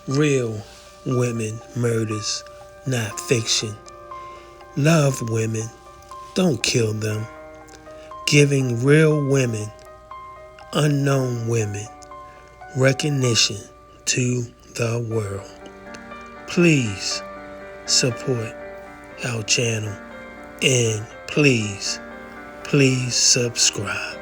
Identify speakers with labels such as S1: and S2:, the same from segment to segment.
S1: Real women murders, not fiction. Love women, don't kill them. Giving real women, unknown women, recognition to the world. Please support our channel and please subscribe.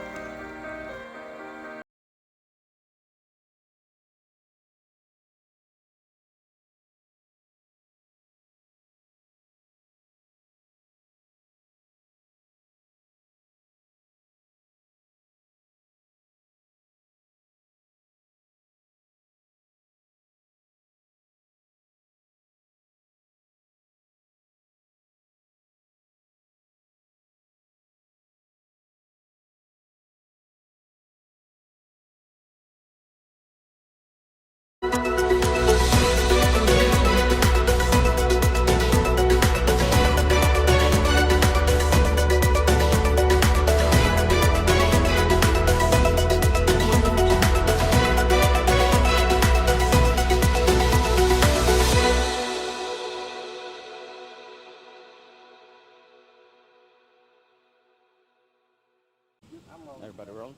S2: Everybody rolling?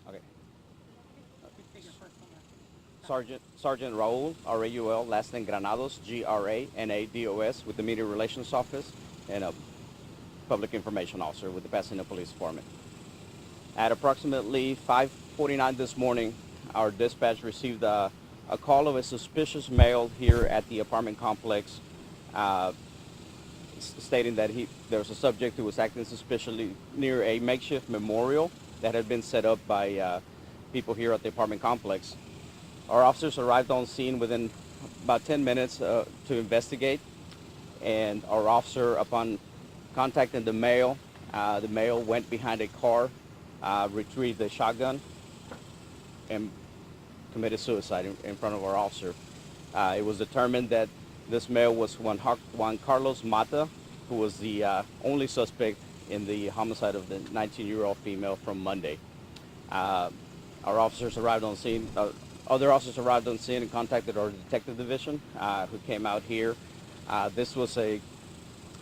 S2: Okay. Sergeant Raul, R-A-U-L, last name Granados, Granados, with the Media Relations Office, and a public information officer with the Pasadena Police Department. At approximately 5:49 this morning, our dispatch received a call of a suspicious male here at the apartment complex, stating that there was a subject who was acting suspiciously near a makeshift memorial that had been set up by people here at the apartment complex. Our officers arrived on scene within about 10 minutes to investigate, and our officer, upon contacting the male went behind a car, retrieved a shotgun, and committed suicide in front of our officer. It was determined that this male was Juan Carlos Mata, who was the only suspect in the homicide of the 19-year-old female from Monday. Our officers arrived on scene. Other officers arrived on scene and contacted our detective division, who came out here. This was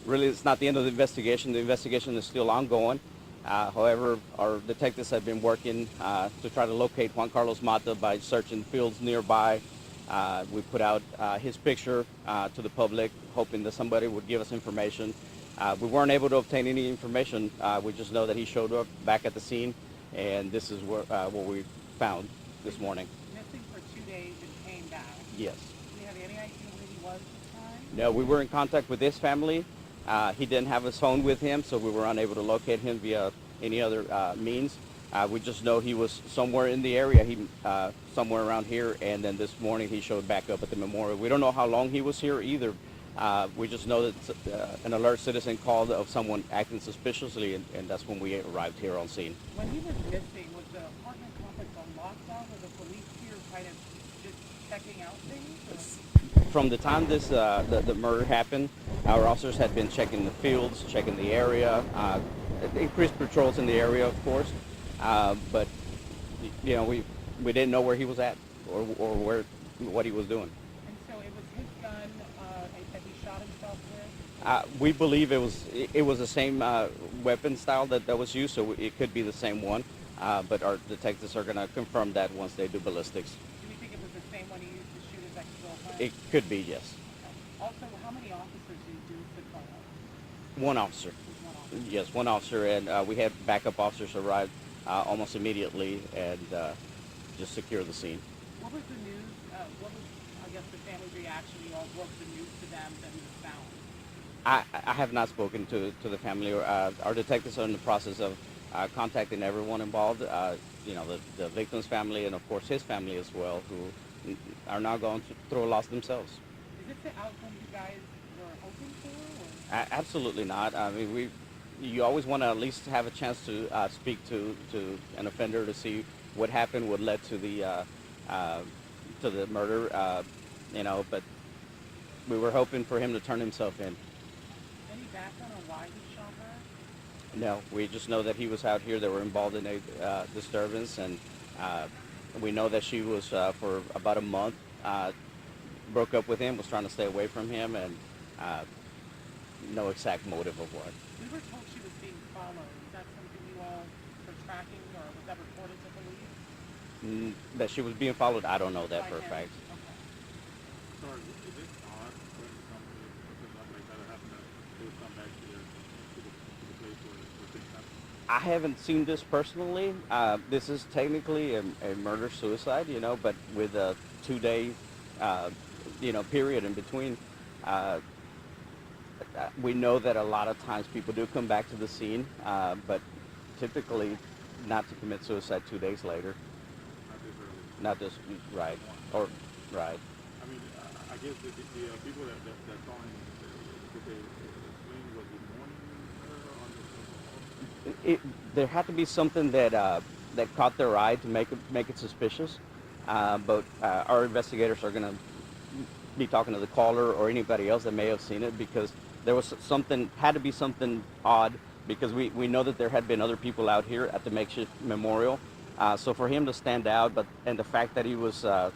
S2: really, it's not the end of the investigation. The investigation is still ongoing. However, our detectives have been working to try to locate Juan Carlos Mata by searching fields nearby. We put out his picture to the public, hoping that somebody would give us information. We weren't able to obtain any information. We just know that he showed up back at the scene, and this is what we found this morning.
S3: Missing for 2 days and came back.
S2: Yes.
S3: Do you have any idea where he was at the time?
S2: No, we were in contact with his family. He didn't have his phone with him, so we were unable to locate him via any other means. We just know he was somewhere in the area, somewhere around here, and then this morning he showed back up at the memorial. We don't know how long he was here either. We just know that an alert citizen called of someone acting suspiciously, and that's when we arrived here on scene.
S3: When he was missing, was the apartment complex on lockdown? Was the police here kind of just checking out things?
S2: From the time the murder happened, our officers had been checking the fields, checking the area, increased patrols in the area, of course. But you know, we didn't know where he was at or what he was doing.
S3: And so it was his gun that he shot himself with?
S2: We believe it was the same weapon style that was used, so it could be the same one. But our detectives are going to confirm that once they do ballistics.
S3: Do we think it was the same one he used to shoot his ex-girlfriend?
S2: It could be, yes.
S3: Okay. Also, how many officers did you do the call?
S2: One officer. Yes, one officer, and we had backup officers arrive almost immediately and just secure the scene.
S3: What was the news? What was, I guess, the family's reaction? You all broke the news to them that he was found.
S2: I have not spoken to the family. Our detectives are in the process of contacting everyone involved, you know, the victim's family and, of course, his family as well, who are now going through a loss themselves.
S3: Is this the outcome you guys were hoping for? Or?
S2: Absolutely not. I mean, you always want to at least have a chance to speak to an offender to see what happened, what led to the murder, you know, but we were hoping for him to turn himself in.
S3: Any background on why he shot her?
S2: No, we just know that he was out here. They were involved in a disturbance, and we know that she was for about a month uh, broke up with him, was trying to stay away from him, and uh, no exact motive of what.
S3: We were told she was being followed. Is that something you all were tracking, or was that reported to police
S2: That she was being followed, I don't know that
S3: by
S2: for a
S3: him?
S2: fact.
S3: Okay.
S4: Sorry, is it odd when something like that happens that they would come back to the place where things happen?
S2: I haven't seen this personally. This is technically a murder suicide, but with a 2 day, uh, period in between. Uh, we know that a lot of times people do come back to the scene, but typically not to commit suicide 2 days later.
S4: Not this early.
S2: Not just right
S4: One.
S2: or right.
S4: I mean, I guess the people that saw him, did they explain was he mourning her on
S2: It, there had to be something that caught their eye to make it suspicious. But our investigators are going to be talking to the caller or anybody else that may have seen it, because there was something, had to be something odd, because we know that there had been other people out here at the makeshift memorial. So for him to stand out, and the fact that he was a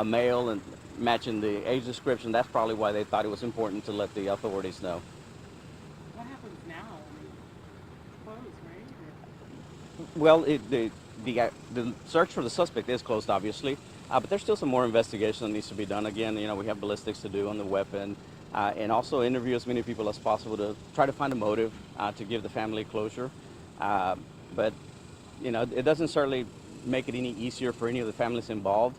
S2: male and matching the age description, that's probably why they thought it was important to let the authorities know.
S3: What happens now? I mean, closed, right?
S2: Well, the search for the suspect is closed, obviously, but there's still some more investigation that needs to be done. Again, we have ballistics to do on the weapon, and also interview as many people as possible to try to find a motive to give the family closure. But it doesn't certainly make it any easier for any of the families involved.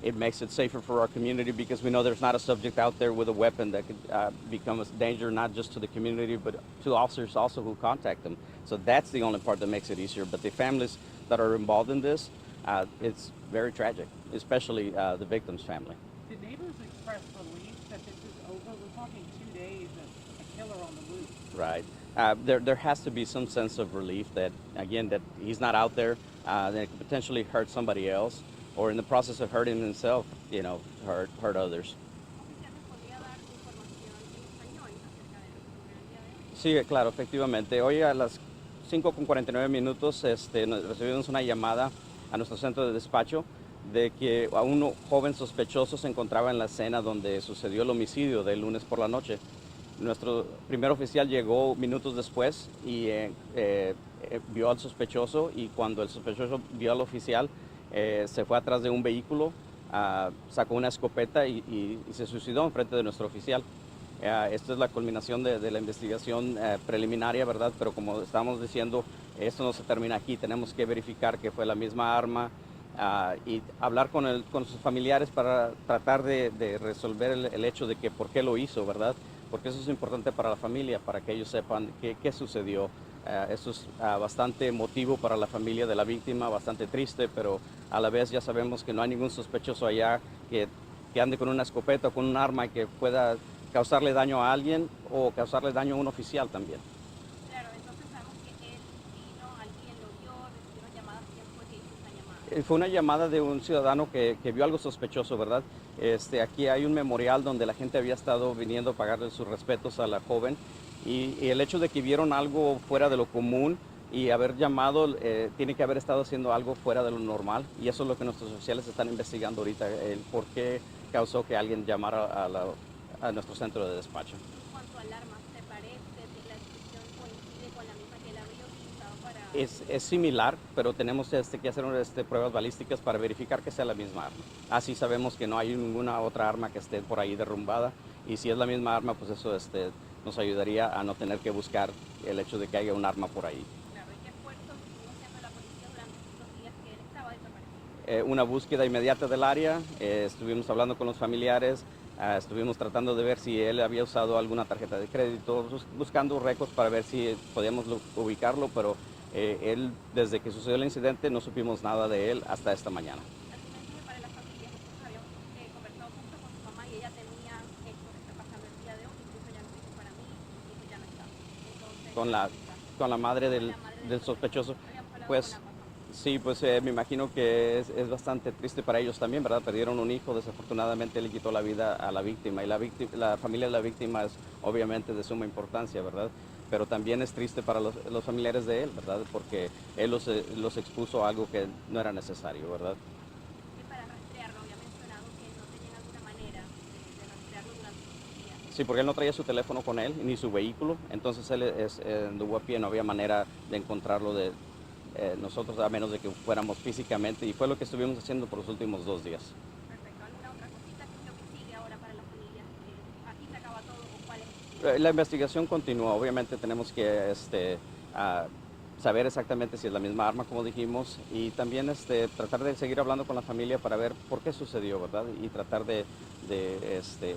S2: It makes it safer for our community, because we know there's not a subject out there with a weapon that could become a danger not just to the community but to officers also who contact them. So that's the only part that makes it easier. But the families that are involved in this, it's very tragic, especially the victim's family.
S3: Did neighbors express relief that this is over? We're talking 2 days of a killer on the loose.
S2: Right. There has to be some sense of relief that, again, that he's not out there, that it could potentially hurt somebody else, or in the process of hurting himself, hurt others.
S5: ¿Oficial nos podría dar información en español acerca de lo que ocurrió el día de hoy?
S2: Sí, claro, efectivamente. Hoy a las 5:49 recibimos una llamada a nuestro centro de despacho de que a un joven sospechoso se encontraba en la escena donde sucedió el homicidio del lunes por la noche. Nuestro primer oficial llegó minutos después y vio al sospechoso, y cuando el sospechoso vio al oficial, se fue atrás de un vehículo, sacó una escopeta y se suicidó enfrente de nuestro oficial. Esta es la culminación de la investigación preliminaria, ¿verdad? Pero como estamos diciendo, esto no se termina aquí. Tenemos que verificar que fue la misma arma y hablar con sus familiares para tratar de resolver el hecho de que por qué lo hizo, ¿verdad? Porque eso es importante para la familia, para que ellos sepan qué sucedió. Eso es bastante emotivo para la familia de la víctima, bastante triste, pero a la vez ya sabemos que no hay ningún sospechoso allá que ande con una escopeta o con un arma y que pueda causarle daño a alguien o causarle daño a un oficial también.
S5: Claro, entonces sabemos que él vino, alguien lo vio, recibieron llamadas, ¿quién fue que hizo esa llamada?
S2: Fue una llamada de un ciudadano que vio algo sospechoso, ¿verdad? Aquí hay un memorial donde la gente había estado viniendo a pagarle sus respetos a la joven, y el hecho de que vieron algo fuera de lo común y haber llamado, tiene que haber estado haciendo algo fuera de lo normal, y eso es lo que nuestros oficiales están investigando ahorita, el por qué causó que alguien llamara a nuestro centro de despacho.
S5: En cuanto al arma, ¿te parece que la descripción coincide con la misma que él habría utilizado para...?
S2: Es similar, pero tenemos que hacer pruebas balísticas para verificar que sea la misma arma. Así sabemos que no hay ninguna otra arma que esté por ahí derrumbada, y si es la misma arma, pues eso nos ayudaría a no tener que buscar el hecho de que haya un arma por ahí.
S5: Claro, ¿y qué esfuerzos estuvo haciendo la policía durante estos días que él estaba desaparecido?
S2: Una búsqueda inmediata del área, estuvimos hablando con los familiares, estuvimos tratando de ver si él había usado alguna tarjeta de crédito, buscando récords para ver si podíamos ubicarlo, pero él, desde que sucedió el incidente, no supimos nada de él hasta esta mañana.
S5: ¿Algún mensaje para la familia? Nosotros habíamos conversado justo con su mamá y ella temía esto que está pasando el día de hoy, incluso ya nos dijo para mí, y pues ya no está. Entonces,
S2: Con la madre del sospechoso,
S5: habíamos hablado
S2: pues...
S5: con la mamá.
S2: Sí, pues me imagino que es bastante triste para ellos también, ¿verdad? Perdieron un hijo, desafortunadamente le quitó la vida a la víctima, y la familia de la víctima es obviamente de suma importancia, ¿verdad? Pero también es triste para los familiares de él, ¿verdad? Porque él los expuso a algo que no era necesario, ¿verdad?
S5: Y para rastrearlo, había mencionado que
S2: Sí, porque él no traía su teléfono con él, ni su vehículo, entonces él anduvo a pie, no había manera de encontrarlo de nosotros a menos de que fuéramos físicamente y fue lo que estuvimos haciendo por los últimos 2 días.
S5: Perfecto. ¿Alguna otra cosita? ¿Qué es lo que sigue ahora para la familia? ¿Aquí se acaba todo o cuál es el siguiente
S2: La
S5: paso?
S2: investigación continúa, obviamente tenemos que ah, saber exactamente si es la misma arma como dijimos y también tratar de seguir hablando con la familia para ver por qué sucedió, ¿verdad? Y tratar de, este,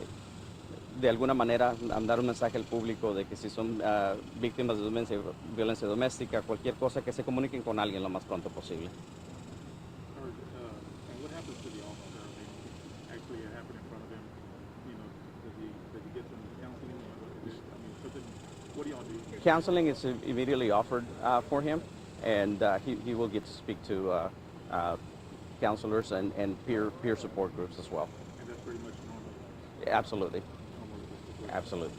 S2: de alguna manera dar un mensaje al público de que si son víctimas de violencia doméstica, cualquier cosa, que se comuniquen con alguien lo más pronto posible.
S4: Or, and what happens to the officer? I mean, actually it happened in front of him. You know, does he get some counseling? Or is it, I mean, something, what do y'all do?
S2: Counseling is immediately offered for him, and he will get to speak to uh, counselors and peer support groups as well.
S4: And that's pretty much normal,
S2: Absolutely,
S4: normal situation.
S2: absolutely.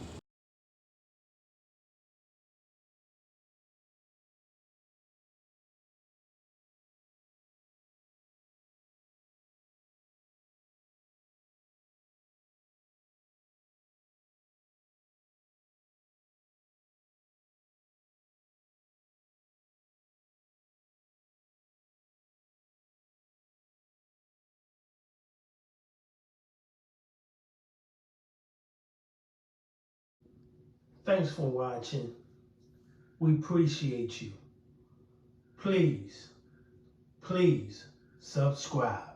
S1: Thanks for watching. We appreciate you. Please, please subscribe.